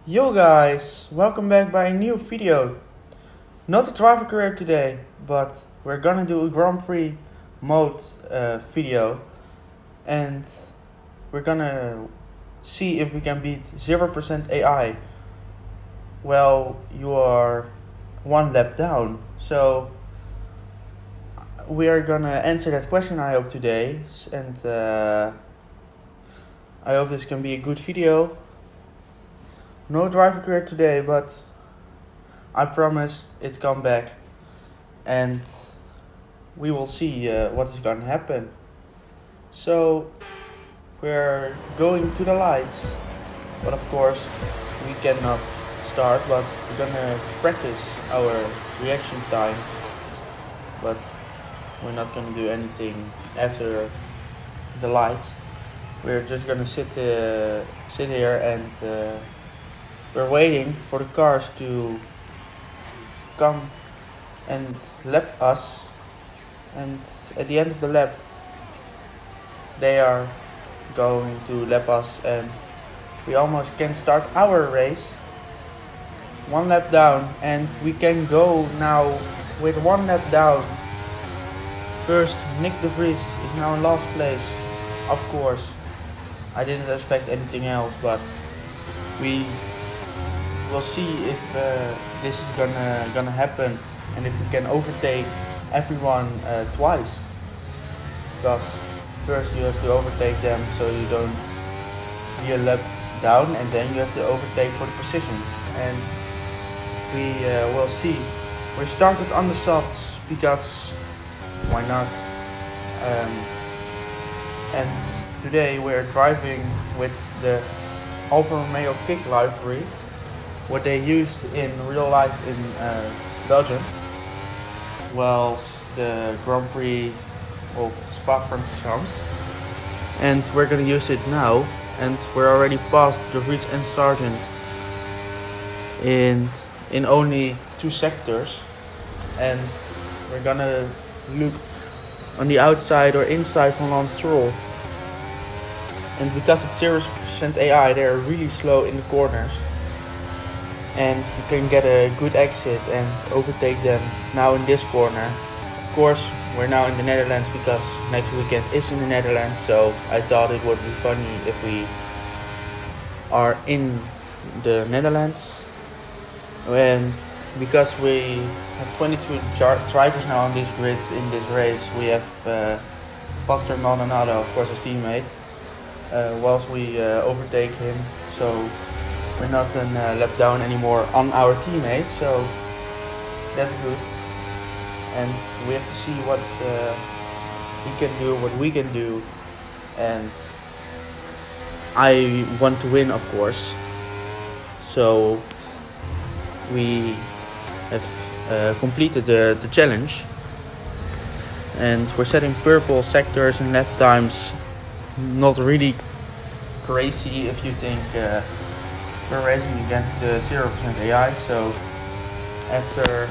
Yo guys, welcome back by a new video. Not a driver career today, but we're gonna do a Grand Prix mode video and we're gonna see if we can beat 0% AI. Well, you are one lap down, so we are gonna answer that question I hope today, and I hope this can be a good video. No driver career today, but I promise it's come back and we will see what is gonna happen. So we're going to the lights, but of course we cannot start, but we're gonna practice our reaction time, but we're not gonna do anything after the lights. We're just gonna sit here and we're waiting for the cars to come and lap us, and at the end of the lap they are going to lap us and we almost can start our race. One lap down and we can go now with one lap down. First, Nick de Vries is now in last place. Of course, I didn't expect anything else, but we will see if this is gonna happen and if we can overtake everyone twice. Because first you have to overtake them so you don't be a lap down, and then you have to overtake for the position. And we will see. We started on the softs because why not? And today we're driving with the Alfa Romeo Kick livery, what they used in real life in Belgium, whilst the Grand Prix of Spa-Francorchamps, and we're gonna use it now. And we're already past De Vries and Sargent in only 2 sectors, and we're gonna look on the outside or inside from Lance Stroll. And because it's 0% AI, they're really slow in the corners, and you can get a good exit and overtake them now in this corner. Of course, we're now in the Netherlands because next weekend is in the Netherlands, so I thought it would be funny if we are in the Netherlands. And because we have 22 drivers now on these grids in this race, we have Pastor Maldonado, of course, as teammate, whilst we overtake him. So we're not a lap down anymore on our teammate, so that's good. And we have to see what he can do, what we can do, and I want to win, of course. So we have completed the challenge, and we're setting purple sectors and lap times. Not really crazy if you think we're racing against the 0% AI. So after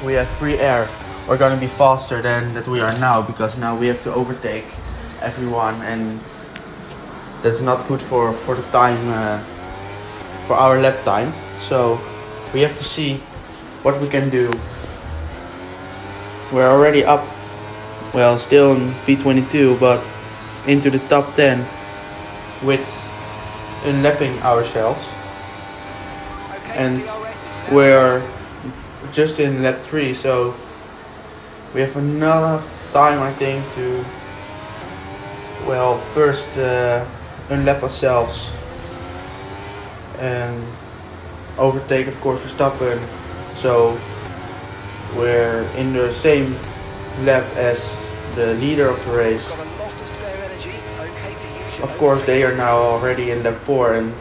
we have free air, we're gonna be faster than that we are now, because now we have to overtake everyone, and that's not good for the time, for our lap time. So we have to see what we can do. We're already up, well, still in P22, but into the top 10 with unlapping ourselves. And we're just in lap 3, so we have enough time, I think, to, well, first unlap ourselves and overtake, of course, Verstappen. So we're in the same lap as the leader of the race. Of course, they are now already in lap 4 and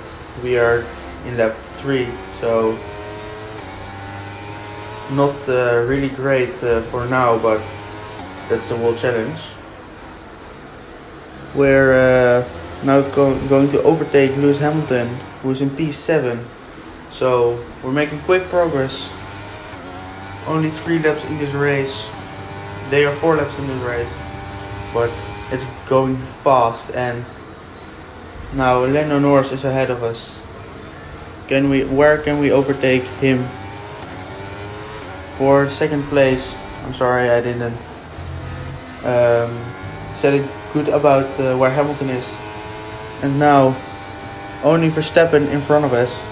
we are in lap 3, so not really great for now, but that's the World Challenge. We're now going to overtake Lewis Hamilton, who's in P7. So we're making quick progress. Only 3 laps in this race. They are 4 laps in this race, but it's going fast. And now Lando Norris is ahead of us. where can we overtake him for second place? I'm sorry I didn't said it good about where Hamilton is. And now only Verstappen in front of us.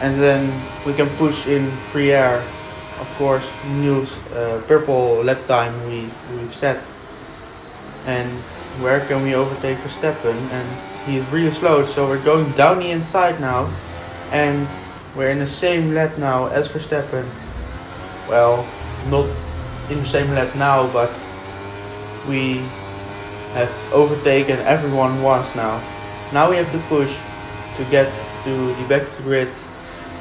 And then we can push in free air. Of course, new purple lap time we've set. And where can we overtake Verstappen? And he is really slow, so we're going down the inside now. And we're in the same lap now as Verstappen. Well, not in the same lap now, but we have overtaken everyone once now. Now we have to push to get to the back of the grid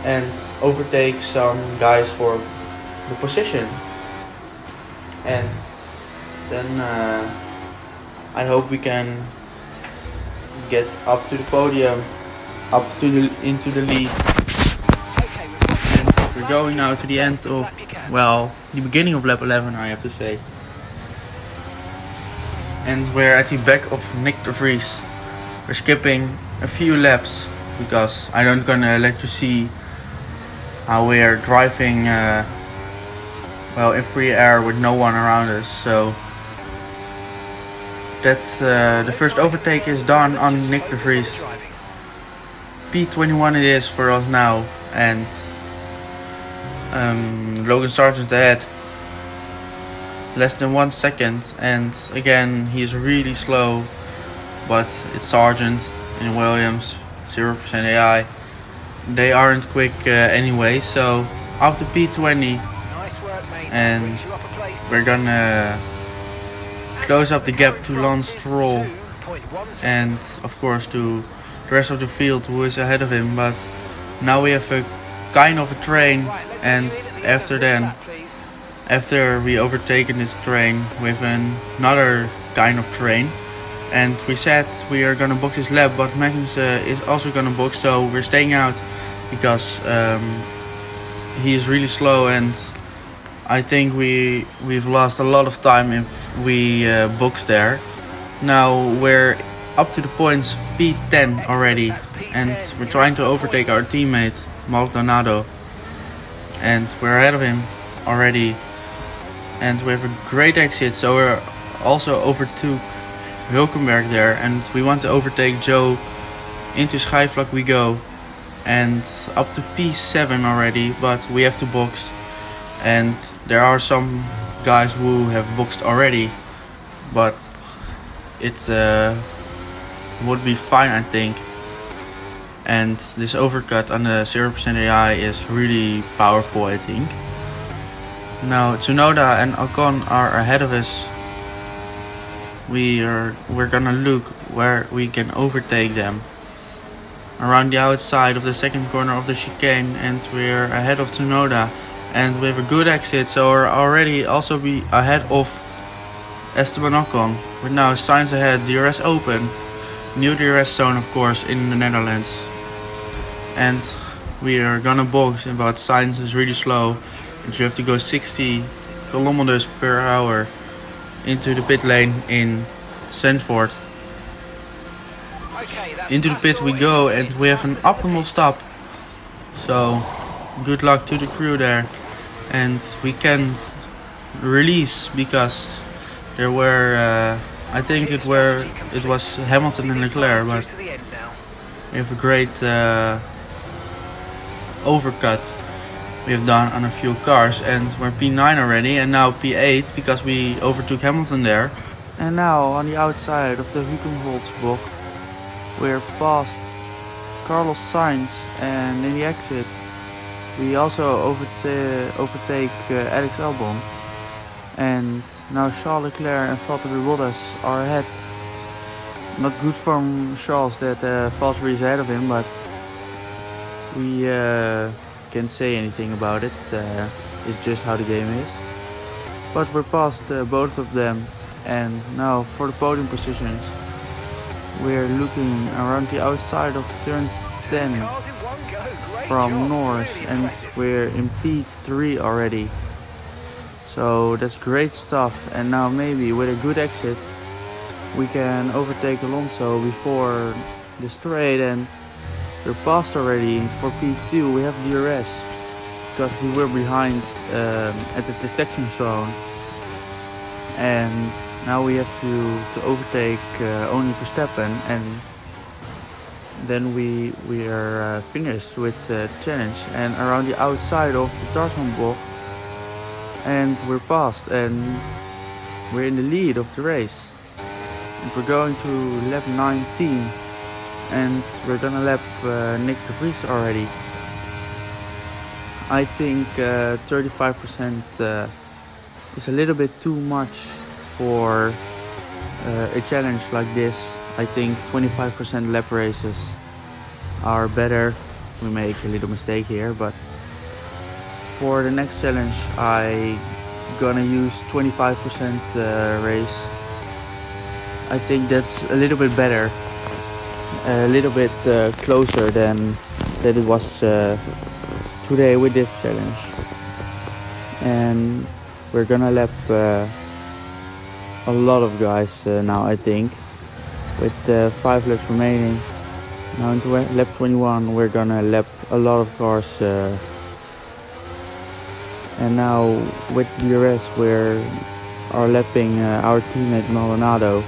and overtake some guys for the position. And then I hope we can get up to the podium, into the lead. And we're going now to the end of, well, the beginning of lap 11, I have to say. And we're at the back of Nick de Vries. We're skipping a few laps because I don't gonna let you see how we're driving well, in free air with no one around us. So that's the first overtake is done on Nick de Vries. P21 it is for us now, and Logan Sargent ahead. Less than 1 second, and again he's really slow, but it's Sargent and Williams, 0% AI. They aren't quick anyway, so up to P20, and we're gonna close up the gap to Lance Stroll and of course to the rest of the field who is ahead of him. But now we have a kind of a train, and after we overtaken this train with another kind of train, and we said we are gonna box this lap, but Magnus is also gonna box, so we're staying out because he is really slow, and I think we've lost a lot of time if we box there. Now we're up to the points P10 already, and we're trying to overtake our teammate Maldonado, and we're ahead of him already. And we have a great exit, so we're also overtook Hulkenberg there, and we want to overtake Joe. Into Schijfvlak we go, and up to P7 already, but we have to box, and there are some guys who have boxed already, but it would be fine, I think. And this overcut on the 0% AI is really powerful, I think. Now Tsunoda and Ocon are ahead of us. We're gonna look where we can overtake them. Around the outside of the second corner of the chicane, and we're ahead of Tsunoda, and we have a good exit, so we're already also be ahead of Esteban Ocon. But now Sainz ahead, DRS open, new DRS zone of course in the Netherlands, and we are gonna box, but Sainz is really slow. And you have to go 60 kilometers per hour into the pit lane in Zandvoort. Into the pit we go, and we have an optimal stop. So good luck to the crew there. And we can't release because there were, I think it was Hamilton and Leclerc, but we have a great overcut we have done on a few cars, and we're P9 already, and now P8 because we overtook Hamilton there. And now on the outside of the Hülkenholzbocht we're past Carlos Sainz, and in the exit we also overtake Alex Albon, and now Charles Leclerc and Valtteri Bottas are ahead. Not good from Charles that Valtteri is ahead of him, but we can't say anything about it. It's just how the game is. But we're past both of them, and now for the podium positions we're looking around the outside of turn 10 from Norris, and we're in P3 already, so that's great stuff. And now maybe with a good exit we can overtake Alonso before the straight, and We're past already. For P2 we have DRS because we were behind at the detection zone, and now we have to overtake only Verstappen, and then we are finished with the challenge and around the outside of the Tarzan block, and we're past and we're in the lead of the race. And we're going to lap 19 and we're gonna lap Nick de Vries already. I think 35% is a little bit too much for a challenge like this. I think 25% lap races are better. We make a little mistake here, but for the next challenge I gonna use 25% race. I think that's a little bit better, a little bit closer than it was today with this challenge. And we're gonna lap a lot of guys now, I think, with 5 laps remaining. Now into lap 21 we're gonna lap a lot of cars, and now with DRS we are lapping our teammate Maldonado,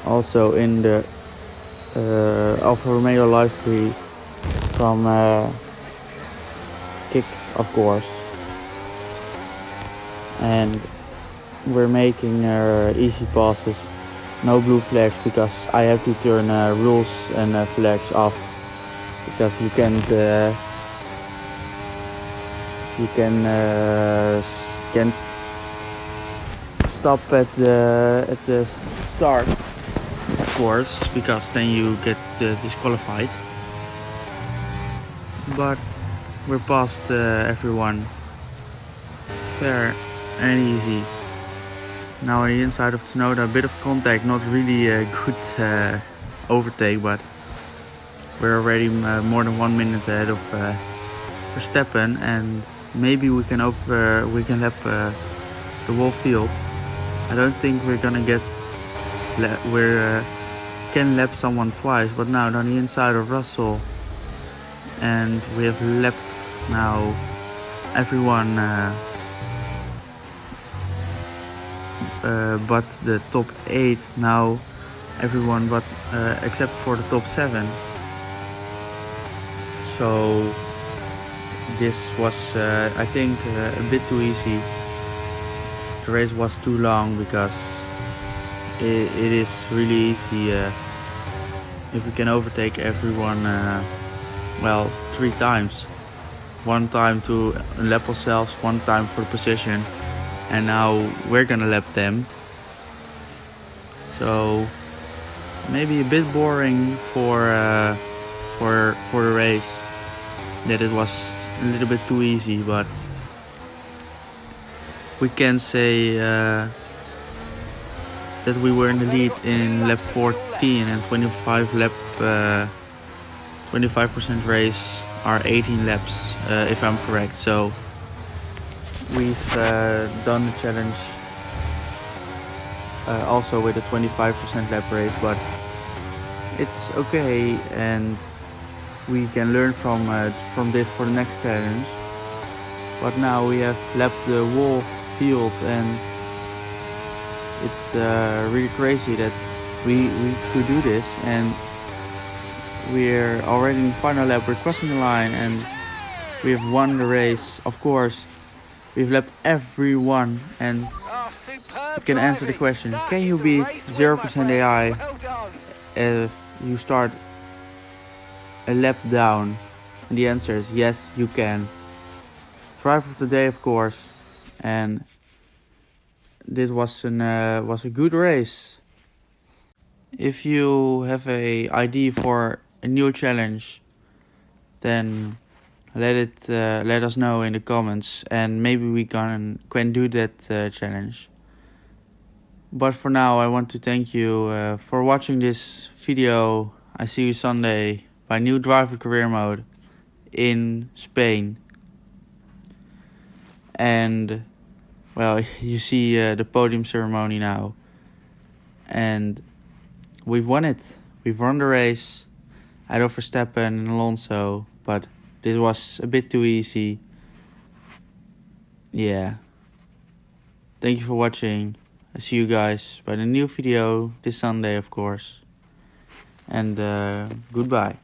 also in the Alfa Romeo livery from Kick, of course. And we're making easy passes, no blue flags, because I have to turn rules and flags off, because you can't stop at the start, of course, because then you get disqualified. But we're past everyone, fair and easy. Now on the inside of Tsunoda, a bit of contact, not really a good overtake, but we're already more than 1 minute ahead of Verstappen, and maybe we can lap the whole field. I don't think we're gonna get can lap someone twice, but now on the inside of Russell, and we have lapped now everyone but the top 8 now, everyone but except for the top 7. So this was I think a bit too easy. The race was too long, because it is really easy if we can overtake everyone, well, 3 times. 1 time to lap ourselves, 1 time for the position, and now we're gonna lap them. So maybe a bit boring for the race, that it was a little bit too easy, but we can say that we were in the lead in lap 14, and 25% race are 18 laps, if I'm correct. So we've done the challenge also with a 25% lap race, but it's okay, and we can learn from this for the next challenge. But now we have lapped the whole field, and it's really crazy that we could do this, and we're already in the final lap. We're crossing the line and we have won the race. Of course, we've lapped everyone, and you can answer the question, can you beat 0% AI if you start a lap down? And the answer is yes, you can. Driver of the day, of course, and this was a good race. If you have a idea for a new challenge, then let us know in the comments, and maybe we can do that challenge. But for now, I want to thank you for watching this video. I see you Sunday by New Driver Career Mode in Spain. And well, you see the podium ceremony now, and we've won it. We've won the race, ahead of Verstappen and Alonso, but this was a bit too easy. Yeah. Thank you for watching. I see you guys by the new video this Sunday, of course. And goodbye.